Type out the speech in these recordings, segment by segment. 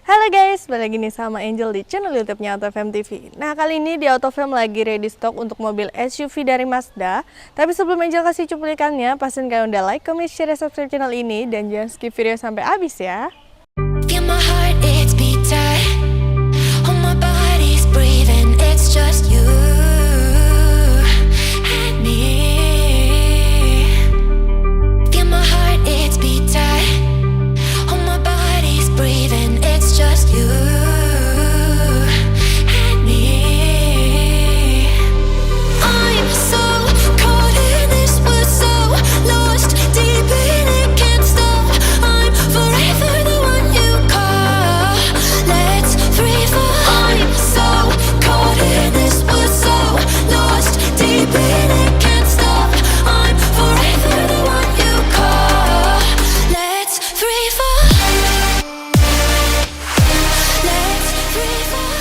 Halo guys, balik lagi nih sama Angel di channel YouTube-nya AutoFM TV. Nah, kali ini di AutoFM lagi ready stock untuk mobil SUV dari Mazda. Tapi sebelum Angel kasih cuplikannya, pastiin kalian udah like, comment, share, dan subscribe channel ini dan jangan skip video sampai habis ya. Feel my heart, it's beating. All my body's breathing. It's just you and me. Feel my heart, it's beating. All my body's breathing. It's just you and me. I'm so caught in this, we're so lost deep in it, can't stop. I'm forever the one you call. Let's free fall. I'm so caught in this, we're so lost deep in it, can't stop. I'm forever the one you call. Let's free fall. Let's free fall.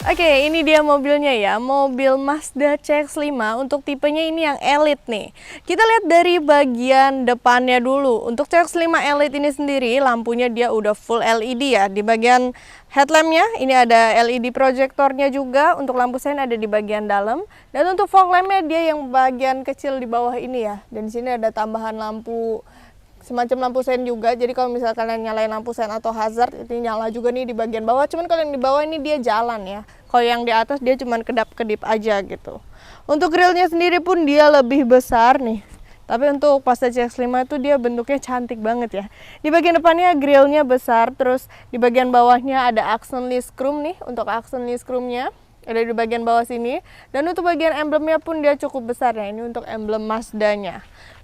Oke, ini dia mobilnya ya, mobil Mazda CX-5 untuk tipenya ini yang Elite nih. Kita lihat dari bagian depannya dulu. Untuk CX-5 Elite ini sendiri, lampunya dia udah full LED ya. Di bagian headlampnya, ini ada LED proyektornya juga. Untuk lampu sen ada di bagian dalam. Dan untuk fog lampnya dia yang bagian kecil di bawah ini ya. Dan di sini ada tambahan lampu semacam lampu sen juga, jadi kalau misalkan kalian nyalain lampu sen atau hazard ini nyala juga nih di bagian bawah, cuman kalau yang di bawah ini dia jalan ya, kalau yang di atas dia cuman kedap-kedip aja gitu. Untuk grillnya sendiri pun dia lebih besar nih, tapi untuk Mazda CX-5 itu dia bentuknya cantik banget ya. Di bagian depannya grillnya besar, terus di bagian bawahnya ada accent list chrome nih, untuk accent list chrome-nya ada di bagian bawah sini, dan untuk bagian emblemnya pun dia cukup besar ya, ini untuk emblem Mazda-nya.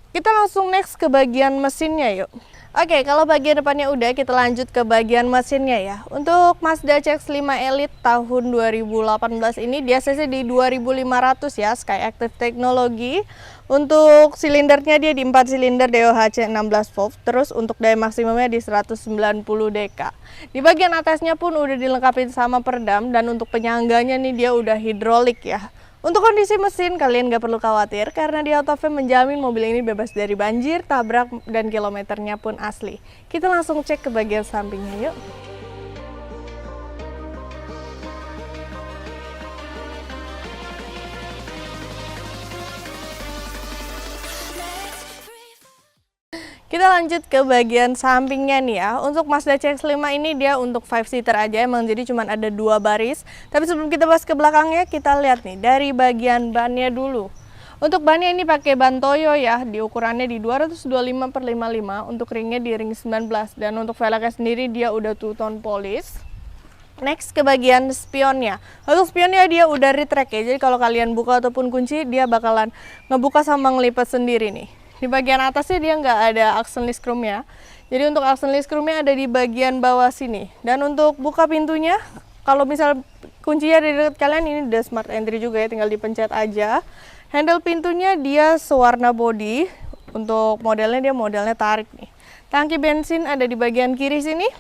Kita langsung next ke bagian mesinnya yuk. Oke, kalau bagian depannya udah, kita lanjut ke bagian mesinnya ya. Untuk Mazda CX-5 Elite tahun 2018 ini dia cc di 2500 ya, Skyactiv teknologi. Untuk silindernya dia di 4 silinder DOHC 16 volt, terus untuk daya maksimumnya di 190 dk. Di bagian atasnya pun udah dilengkapi sama peredam, dan untuk penyangganya nih dia udah hidrolik ya. Untuk kondisi mesin kalian gak perlu khawatir karena di AutoFM menjamin mobil ini bebas dari banjir, tabrak, dan kilometernya pun asli. Kita langsung cek ke bagian sampingnya yuk. Kita lanjut ke bagian sampingnya nih ya. Untuk Mazda CX-5 ini dia untuk 5-seater aja, emang jadi cuma ada 2 baris. Tapi sebelum kita bahas ke belakangnya, kita lihat nih dari bagian bannya dulu. Untuk bannya ini pakai ban Toyo ya, di ukurannya di 225/55, untuk ringnya di ring 19, dan untuk velgnya sendiri dia udah two-tone polish. Next ke bagian spionnya. Untuk spionnya dia udah retract ya, jadi kalau kalian buka ataupun kunci dia bakalan ngebuka sama ngelipat sendiri nih. Di bagian atasnya dia nggak ada accent list chrome ya. Jadi untuk accent list chrome-nya ada di bagian bawah sini. Dan untuk buka pintunya, kalau misal kuncinya di dekat kalian, ini udah smart entry juga ya, tinggal dipencet aja. Handle pintunya dia sewarna body. Untuk modelnya dia modelnya tarik nih. Tangki bensin ada di bagian kiri sini.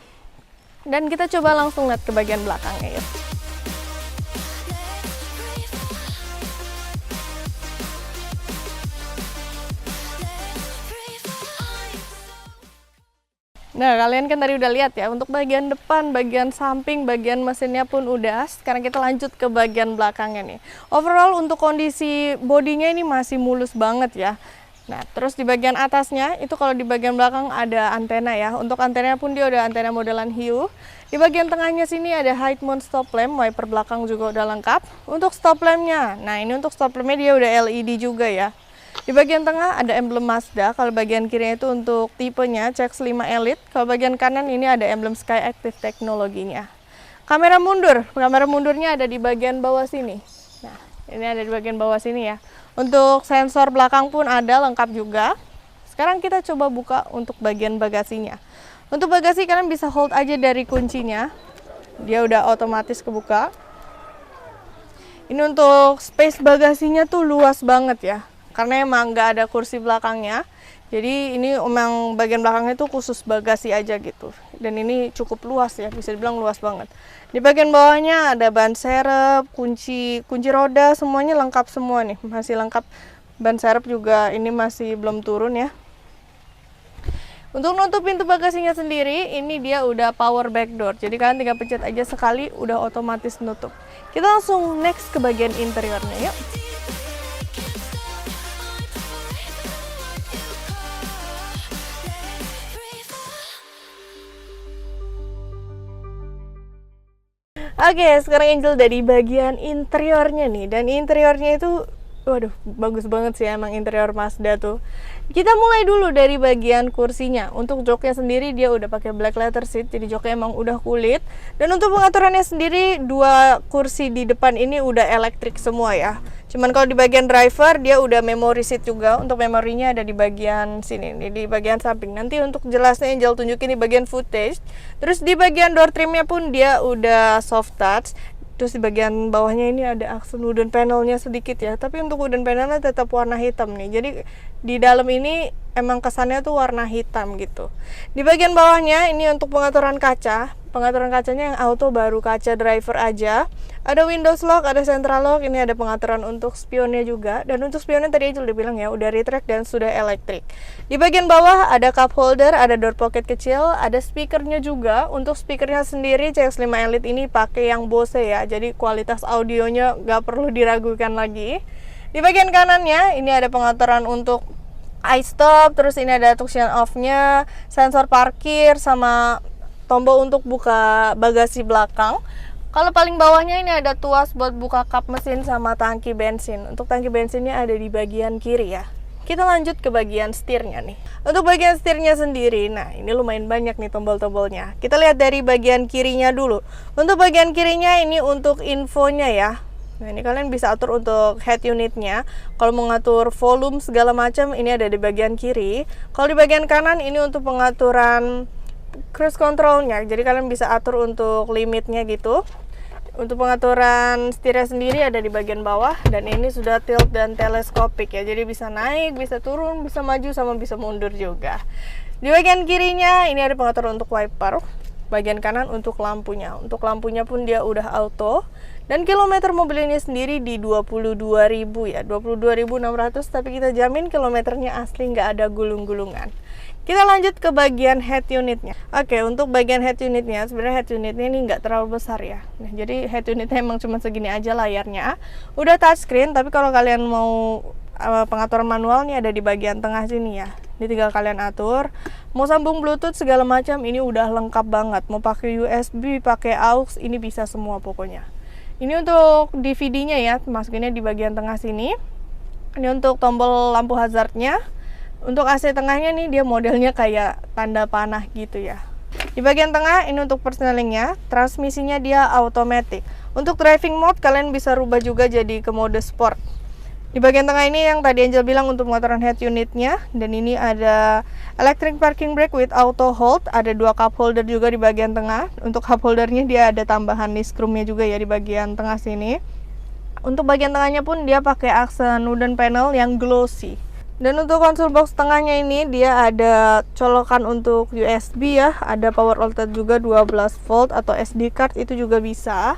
Dan kita coba langsung lihat ke bagian belakangnya ya. Nah, kalian kan tadi udah lihat ya, untuk bagian depan, bagian samping, bagian mesinnya pun udah. Sekarang kita lanjut ke bagian belakangnya nih. Overall untuk kondisi bodinya ini masih mulus banget ya. Nah, terus di bagian atasnya, itu kalau di bagian belakang ada antena ya. Untuk antena pun dia udah antena modelan hiu. Di bagian tengahnya sini ada high mount stop lamp, wiper belakang juga udah lengkap. Untuk stop lampnya, nah ini untuk stop lampnya dia udah LED juga ya. Di bagian tengah ada emblem Mazda, kalau bagian kirinya itu untuk tipenya CX-5 Elite, kalau bagian kanan ini ada emblem Skyactiv teknologinya. Kamera mundurnya ada di bagian bawah sini. Nah, ini ada di bagian bawah sini ya. Untuk sensor belakang pun ada lengkap juga. Sekarang kita coba buka untuk bagian bagasinya. Untuk bagasi kalian bisa hold aja dari kuncinya, dia udah otomatis kebuka. Ini untuk space bagasinya tuh luas banget ya, karena emang nggak ada kursi belakangnya. Jadi ini emang bagian belakangnya itu khusus bagasi aja gitu. Dan ini cukup luas ya, bisa dibilang luas banget. Di bagian bawahnya ada ban serep, kunci roda, semuanya lengkap semua nih. Masih lengkap, ban serep juga ini masih belum turun ya. Untuk nutup pintu bagasinya sendiri, ini dia udah power back door. Jadi kalian tinggal pencet aja sekali, udah otomatis nutup. Kita langsung next ke bagian interiornya, yuk. Oke, sekarang Angel dari bagian interiornya nih. Dan interiornya itu, waduh, bagus banget sih emang interior Mazda tuh. Kita mulai dulu dari bagian kursinya. Untuk joknya sendiri dia udah pakai black leather seat, jadi joknya emang udah kulit. Dan untuk pengaturannya sendiri, dua kursi di depan ini udah elektrik semua ya. Cuman kalau di bagian driver dia udah memory seat juga. Untuk memorinya ada di bagian sini nih, di bagian samping. Nanti untuk jelasnya Angel tunjukin di bagian footage. Terus di bagian door trimnya pun dia udah soft touch. Terus di bagian bawahnya ini ada aksen wooden panelnya sedikit ya. Tapi untuk wooden panelnya tetap warna hitam nih. Jadi di dalam ini emang kesannya tuh warna hitam gitu. Di bagian bawahnya ini untuk pengaturan kaca. Pengaturan kacanya yang auto baru kaca driver aja. Ada Windows lock, ada central lock. Ini ada pengaturan untuk spionnya juga. Dan untuk spionnya tadi aja udah bilang ya, udah retract dan sudah elektrik. Di bagian bawah ada cup holder, ada door pocket kecil, ada speakernya juga. Untuk speakernya sendiri CX-5 Elite ini pakai yang Bose ya. Jadi kualitas audionya nggak perlu diragukan lagi. Di bagian kanannya ini ada pengaturan untuk eye stop, terus ini ada function off-nya, sensor parkir, sama tombol untuk buka bagasi belakang. Kalau paling bawahnya ini ada tuas buat buka kap mesin sama tangki bensin. Untuk tangki bensinnya ada di bagian kiri ya. Kita lanjut ke bagian setirnya nih. Untuk bagian setirnya sendiri, nah ini lumayan banyak nih tombol-tombolnya. Kita lihat dari bagian kirinya dulu. Untuk bagian kirinya ini untuk infonya ya. Nah ini kalian bisa atur untuk head unitnya. Kalau mau ngatur volume segala macam ini ada di bagian kiri. Kalau di bagian kanan ini untuk pengaturan cruise controlnya, jadi kalian bisa atur untuk limitnya gitu. Untuk pengaturan setirnya sendiri ada di bagian bawah, dan ini sudah tilt dan teleskopik ya, jadi bisa naik, bisa turun, bisa maju, sama bisa mundur juga. Di bagian kirinya ini ada pengaturan untuk wiper, bagian kanan untuk lampunya. Untuk lampunya pun dia udah auto, dan kilometer mobil ini sendiri di 22.000 ya, 22.600, tapi kita jamin kilometernya asli, nggak ada gulung-gulungan. Kita lanjut ke bagian head unitnya. Oke, untuk bagian head unitnya, sebenarnya head unitnya ini nggak terlalu besar ya. Nah, jadi head unitnya emang cuma segini aja layarnya. Udah touchscreen, tapi kalau kalian mau pengaturan manual nih ada di bagian tengah sini ya. Ini tinggal kalian atur. Mau sambung Bluetooth segala macam ini udah lengkap banget. Mau pakai USB, pakai aux, ini bisa semua pokoknya. Ini untuk DVD-nya ya, masukinnya di bagian tengah sini. Ini untuk tombol lampu hazardnya. Untuk AC tengahnya nih dia modelnya kayak tanda panah gitu ya. Di bagian tengah ini untuk persnelingnya, transmisinya dia automatic. Untuk driving mode kalian bisa rubah juga jadi ke mode sport. Di bagian tengah ini yang tadi Angel bilang untuk pengaturan head unitnya, dan ini ada electric parking brake with auto hold, ada dua cup holder juga di bagian tengah. Untuk cup holdernya dia ada tambahan niskroomnya juga ya di bagian tengah sini. Untuk bagian tengahnya pun dia pakai aksen wooden panel yang glossy. Dan untuk konsol box tengahnya ini dia ada colokan untuk USB ya, ada power outlet juga 12 volt atau SD card itu juga bisa.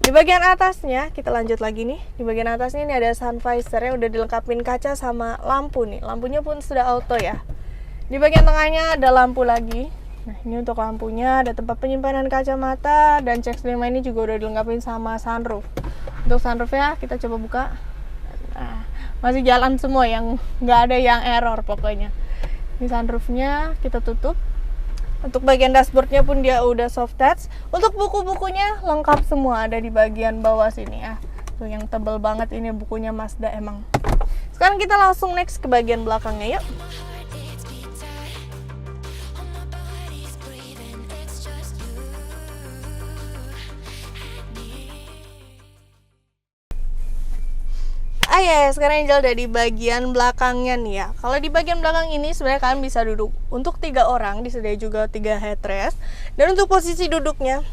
Di bagian atasnya kita lanjut lagi nih. Di bagian atasnya ini ada sun visor yang udah dilengkapin kaca sama lampu nih. Lampunya pun sudah auto ya. Di bagian tengahnya ada lampu lagi. Nah, ini untuk lampunya, ada tempat penyimpanan kacamata, dan CX-5 ini juga udah dilengkapin sama sunroof. Untuk sunroofnya kita coba buka. Nah, masih jalan semua, yang nggak ada yang error pokoknya. Ini sunroofnya kita tutup. Untuk bagian dashboardnya pun dia udah soft touch. Untuk buku-bukunya lengkap semua, ada di bagian bawah sini ya. Tuh yang tebel banget ini bukunya Mazda emang. Sekarang kita langsung next ke bagian belakangnya yuk. Sekarang Angel udah di bagian belakangnya nih ya. Kalau di bagian belakang ini sebenarnya kalian bisa duduk untuk 3 orang, disediakan juga 3 headrest. Dan untuk posisi duduknya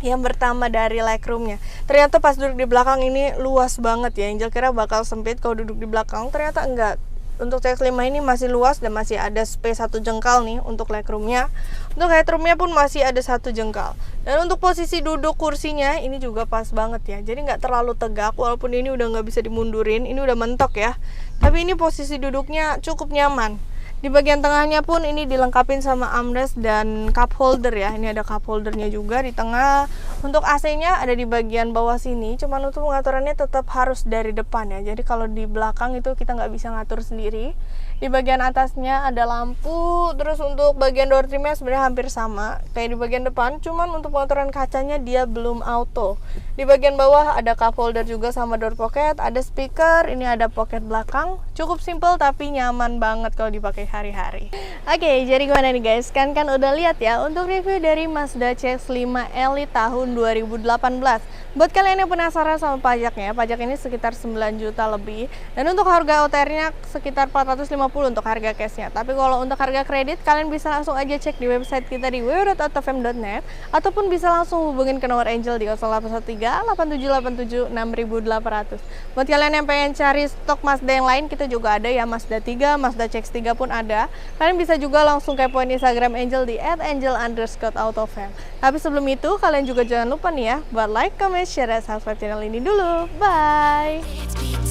yang pertama dari legroomnya, ternyata pas duduk di belakang ini luas banget ya. Angel kira bakal sempit kalau duduk di belakang, ternyata enggak. Untuk CX-5 ini masih luas dan masih ada space 1 jengkal nih untuk legroomnya. Untuk headroomnya pun masih ada 1 jengkal. Dan untuk posisi duduk kursinya ini juga pas banget ya. Jadi nggak terlalu tegak, walaupun ini udah nggak bisa dimundurin, ini udah mentok ya. Tapi ini posisi duduknya cukup nyaman. Di bagian tengahnya pun ini dilengkapin sama armrest dan cup holder ya. Ini ada cup holdernya juga di tengah. Untuk AC-nya ada di bagian bawah sini. Cuman untuk pengaturannya tetap harus dari depan ya. Jadi kalau di belakang itu kita nggak bisa ngatur sendiri. Di bagian atasnya ada lampu. Terus untuk bagian door trimnya sebenarnya hampir sama kayak di bagian depan. Cuman untuk pengaturan kacanya dia belum auto. Di bagian bawah ada cup holder juga sama door pocket. Ada speaker. Ini ada pocket belakang. Cukup simple tapi nyaman banget kalau dipakai hari-hari. Oke, jadi gimana nih guys? Kan udah lihat ya untuk review dari Mazda CX-5 Elite tahun 2018. Buat kalian yang penasaran sama pajaknya, pajak ini sekitar 9 juta lebih. Dan untuk harga OTR-nya sekitar 450 untuk harga cash-nya. Tapi kalau untuk harga kredit, kalian bisa langsung aja cek di website kita di www.autofam.net ataupun bisa langsung hubungin ke nomor Angel di 0813 8787 6800. Buat kalian yang pengen cari stok Mazda yang lain, kita juga ada ya, Mazda 3, Mazda CX-3 pun ada. Kalian bisa juga langsung kepoin Instagram Angel di @angel_autofam. Tapi sebelum itu, kalian juga jangan lupa nih ya buat like, comment, share, dan subscribe channel ini dulu. Bye! It's